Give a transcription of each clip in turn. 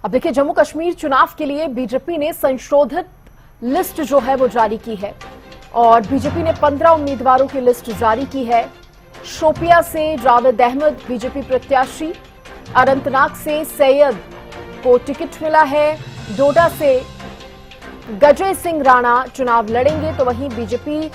अब देखिए, जम्मू कश्मीर चुनाव के लिए बीजेपी ने संशोधित लिस्ट जो है वो जारी की है और बीजेपी ने 15 उम्मीदवारों की लिस्ट जारी की है। शोपिया से जावेद अहमद बीजेपी प्रत्याशी, अनंतनाग से सैयद को टिकट मिला है, डोडा से गजय सिंह राणा चुनाव लड़ेंगे। तो वहीं बीजेपी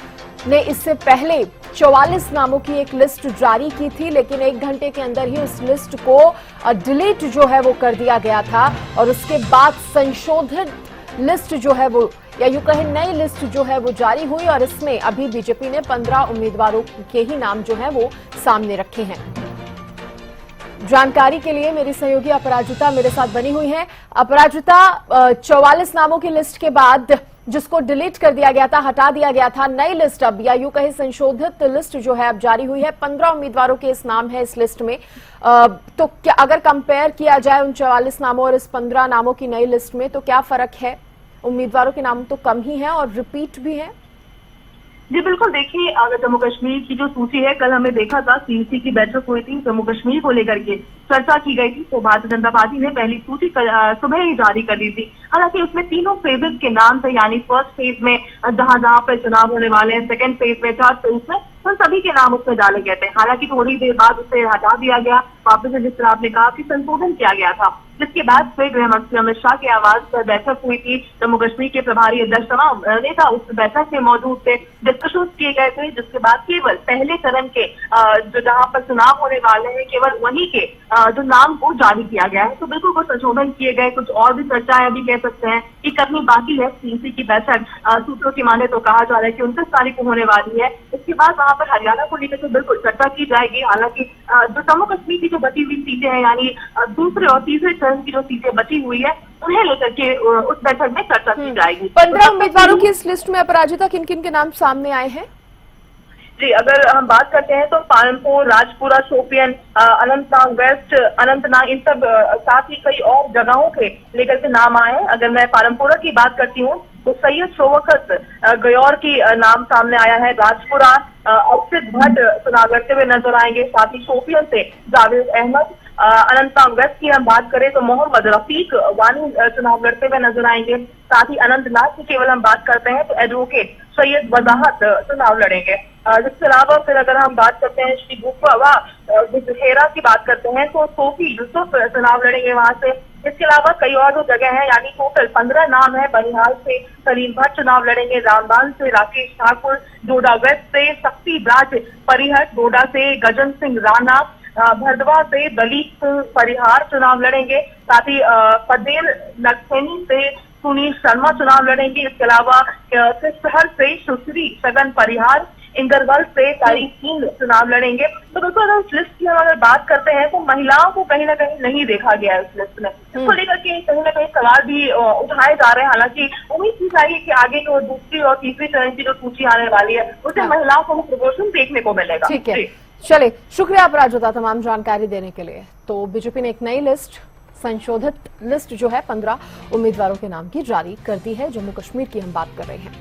ने इससे पहले 44 नामों की एक लिस्ट जारी की थी, लेकिन 1 घंटे के अंदर ही उस लिस्ट को डिलीट जो है वो कर दिया गया था और उसके बाद संशोधित लिस्ट जो है वो, या यूं कहें नई लिस्ट जो है वो जारी हुई और इसमें अभी बीजेपी ने 15 उम्मीदवारों के ही नाम जो है वो सामने रखे हैं। जानकारी के लिए मेरी सहयोगी अपराजिता मेरे साथ बनी हुई है। अपराजिता, 44 नामों की लिस्ट के बाद जिसको डिलीट कर दिया गया था, हटा दिया गया था, नई लिस्ट अब या यूं कहें संशोधित लिस्ट जो है अब जारी हुई है। 15 उम्मीदवारों के इस नाम है इस लिस्ट में। तो क्या अगर कंपेयर किया जाए उन 44 नामों और इस 15 नामों की नई लिस्ट में, तो क्या फर्क है? उम्मीदवारों के नाम तो कम ही हैं और रिपीट भी हैं। जी बिल्कुल, देखिए अगर जम्मू कश्मीर की जो सूची है, कल हमने देखा था सीईसी की बैठक हुई थी, जम्मू कश्मीर को लेकर के चर्चा की गई थी। तो भारतीय जनता पार्टी ने पहली सूची सुबह ही जारी कर दी थी। हालांकि उसमें तीनों फेजेस के नाम थे, यानी फर्स्ट फेज में जहां जहां पर चुनाव होने वाले हैं, सेकंड फेज में, थर्ड फेज में, उन सभी के नाम उसमें डाले गए थे। हालांकि थोड़ी देर बाद उसे हटा दिया गया, वापस जिस तरह आपने कहा कि संशोधन किया गया था, जिसके बाद फिर गृह मंत्री अमित शाह की आवाज पर बैठक हुई थी। जम्मू कश्मीर के प्रभारी अध्यक्ष तमाम नेता उस बैठक में मौजूद थे, डिस्कशन किए गए थे, जिसके बाद केवल पहले चरण के जो जहां पर चुनाव होने वाले हैं, केवल वहीं के जो नाम को जारी किया गया है। तो बिल्कुल कुछ संशोधन किए गए, कुछ और भी चर्चाएं अभी कह सकते हैं कि करनी बाकी है। सीईसी की बैठक सूत्रों की माने तो कहा जा रहा है कि 29 तारीख को होने वाली है। इसके बाद वहां पर हरियाणा को लेकर तो बिल्कुल चर्चा की जाएगी। हालांकि जो जम्मू कश्मीर की जो बची हुई सीटें हैं, यानी दूसरे और तीसरे चरण की जो सीटें बची हुई है, उन्हें लेकर के उस बैठक में चर्चा की जाएगी। 15 उम्मीदवारों की इस लिस्ट में अपराजिता किन किन के नाम सामने आए हैं? जी, अगर हम बात करते हैं तो पालमपुर, राजपुरा, शोपियन, अनंतनाग वेस्ट, अनंतनाग, इन सब साथ ही कई और जगहों के लेकर के नाम आए हैं। अगर मैं पालमपुरा की बात करती हूँ तो सैयद शोवकत गयौर की नाम सामने आया है। राजपुरा अक्षित भट्ट चुनाव लड़ते हुए नजर आएंगे। साथ ही शोपियन से जावेद अहमद, अनंतनाग वेस्ट की हम बात करें तो मोहम्मद रफीक वानी चुनाव लड़ते हुए नजर आएंगे। साथ ही अनंतनाग की केवल हम बात करते हैं तो एडवोकेट सैयद वजाहत चुनाव लड़ेंगे। जिसके अलावा फिर अगर हम बात करते हैं श्री गुफा हेरा की बात करते हैं तो सोफी यूसुफ चुनाव लड़ेंगे वहां से। इसके अलावा कई और जो जगह है, यानी टोटल 15 नाम है। बनिहाल से सलीम भट्ट चुनाव लड़ेंगे, रामबान से राकेश ठाकुर, डोडा वेस्ट से शक्ति राज परिहर, डोडा से गजन सिंह राणा, भरदवा से दलीप परिहार चुनाव लड़ेंगे। साथ ही पदेल नक्सेनी से सुनील शर्मा चुनाव लड़ेंगे। इसके अलावा शहर से सुश्री छगन परिहार, इंदरवल से तारीखीन चुनाव लड़ेंगे। तो बिल्कुल अगर इस लिस्ट की हम अगर बात करते हैं तो महिलाओं को कहीं ना कहीं नहीं देखा गया है इस लिस्ट में। इसको लेकर के कहीं ना कहीं सवाल भी उठाए जा रहे हैं। हालांकि उम्मीद की जाएगी कि आगे जो दूसरी और तीसरी चरण की जो सूची आने वाली है उसमें महिलाओं को प्रमोशन देखने को मिलेगा। ठीक है, चलिए, शुक्रिया अपराजिता तमाम जानकारी देने के लिए। तो बीजेपी ने एक नई लिस्ट, संशोधित लिस्ट जो है 15 उम्मीदवारों के नाम की जारी कर दी है। जम्मू कश्मीर की हम बात कर रहे हैं।